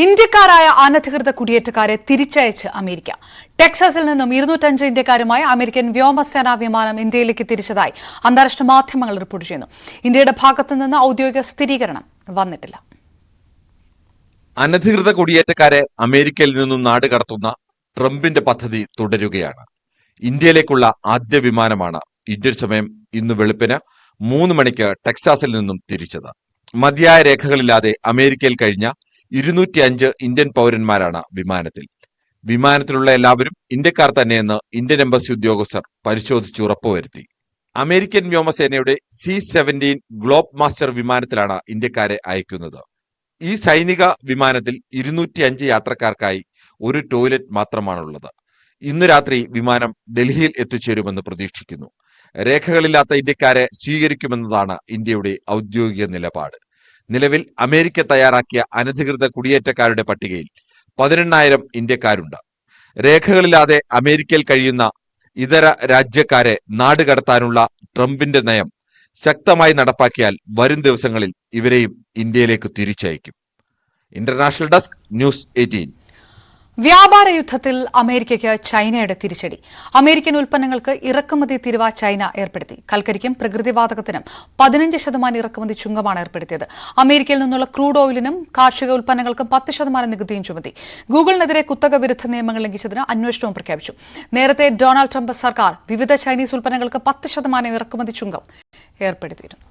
ഇന്ത്യക്കാരായ അനധികൃത കുടിയേറ്റക്കാരെ തിരിച്ചയച്ച് അമേരിക്ക. ടെക്സാസിൽ നിന്നും 205 ഇന്ത്യക്കാരുമായി അമേരിക്കൻ വ്യോമസേനാ വിമാനം ഇന്ത്യയിലേക്ക് തിരിച്ചതായി അന്താരാഷ്ട്ര മാധ്യമങ്ങൾ റിപ്പോർട്ട് ചെയ്യുന്നു. ഇന്ത്യയുടെ ഭാഗത്തുനിന്ന് ഔദ്യോഗിക സ്ഥിരീകരണം വന്നിട്ടില്ല. അനധികൃത കുടിയേറ്റക്കാരെ അമേരിക്കയിൽ നിന്നും നാടുകടത്തുന്ന ട്രംപിന്റെ പദ്ധതി തുടരുകയാണ്. ഇന്ത്യയിലേക്കുള്ള ആദ്യ വിമാനമാണ് ഇന്ത്യൻ സമയം ഇന്ന് വെളുപ്പിന് 3 മണിക്ക് ടെക്സാസിൽ നിന്നും തിരിച്ചത്. മതിയായ രേഖകളില്ലാതെ അമേരിക്കയിൽ കഴിഞ്ഞ 205 ഇന്ത്യൻ പൗരന്മാരാണ് വിമാനത്തിൽ. വിമാനത്തിലുള്ള എല്ലാവരും ഇന്ത്യക്കാർ തന്നെയെന്ന് ഇന്ത്യൻ എംബസി ഉദ്യോഗസ്ഥർ പരിശോധിച്ച് ഉറപ്പുവരുത്തി. അമേരിക്കൻ വ്യോമസേനയുടെ C-17 ഗ്ലോബ് മാസ്റ്റർ വിമാനത്തിലാണ് ഇന്ത്യക്കാരെ അയക്കുന്നത്. ഈ സൈനിക വിമാനത്തിൽ 205 യാത്രക്കാർക്കായി ഒരു ടോയ്ലറ്റ് മാത്രമാണുള്ളത്. ഇന്ന് രാത്രി വിമാനം ഡൽഹിയിൽ എത്തിച്ചേരുമെന്ന് പ്രതീക്ഷിക്കുന്നു. രേഖകളില്ലാത്ത ഇന്ത്യക്കാരെ സ്വീകരിക്കുമെന്നതാണ് ഇന്ത്യയുടെ ഔദ്യോഗിക നിലപാട്. നിലവിൽ അമേരിക്ക തയ്യാറാക്കിയ അനധികൃത കുടിയേറ്റക്കാരുടെ പട്ടികയിൽ 18,000 ഇന്ത്യക്കാരുണ്ട്. രേഖകളില്ലാതെ അമേരിക്കയിൽ കഴിയുന്ന ഇതര രാജ്യക്കാരെ നാടുകടത്താനുള്ള ട്രംപിന്റെ നയം ശക്തമായി നടപ്പാക്കിയാൽ വരും ദിവസങ്ങളിൽ ഇവരെയും ഇന്ത്യയിലേക്ക് തിരിച്ചയക്കും. International desk, news 18. വ്യാപാര യുദ്ധത്തിൽ അമേരിക്കയ്ക്ക് ചൈനയുടെ തിരിച്ചടി. അമേരിക്കൻ ഉൽപ്പന്നങ്ങൾക്ക് ഇറക്കുമതി തീരുവ ചൈന ഏർപ്പെടുത്തി. കൽക്കരിക്കും പ്രകൃതിവാതകത്തിനും 15% ഇറക്കുമതി ചുങ്കമാണ് ഏർപ്പെടുത്തിയത്. അമേരിക്കയിൽ നിന്നുള്ള ക്രൂഡ് ഓയിലിനും കാർഷിക ഉൽപ്പന്നങ്ങൾക്കും 10% നികുതിയും ചുമത്തി. ഗൂഗിളിനെതിരെ കുത്തക വിരുദ്ധ നിയമങ്ങൾ ലംഘിച്ചതിന് അന്വേഷണവും പ്രഖ്യാപിച്ചു. നേരത്തെ ഡൊണാൾഡ് ട്രംപ് സർക്കാർ വിവിധ ചൈനീസ് ഉൽപ്പന്നങ്ങൾക്ക് 10% ഇറക്കുമതി ചുങ്കം ഏർപ്പെടുത്തിയിരുന്നു.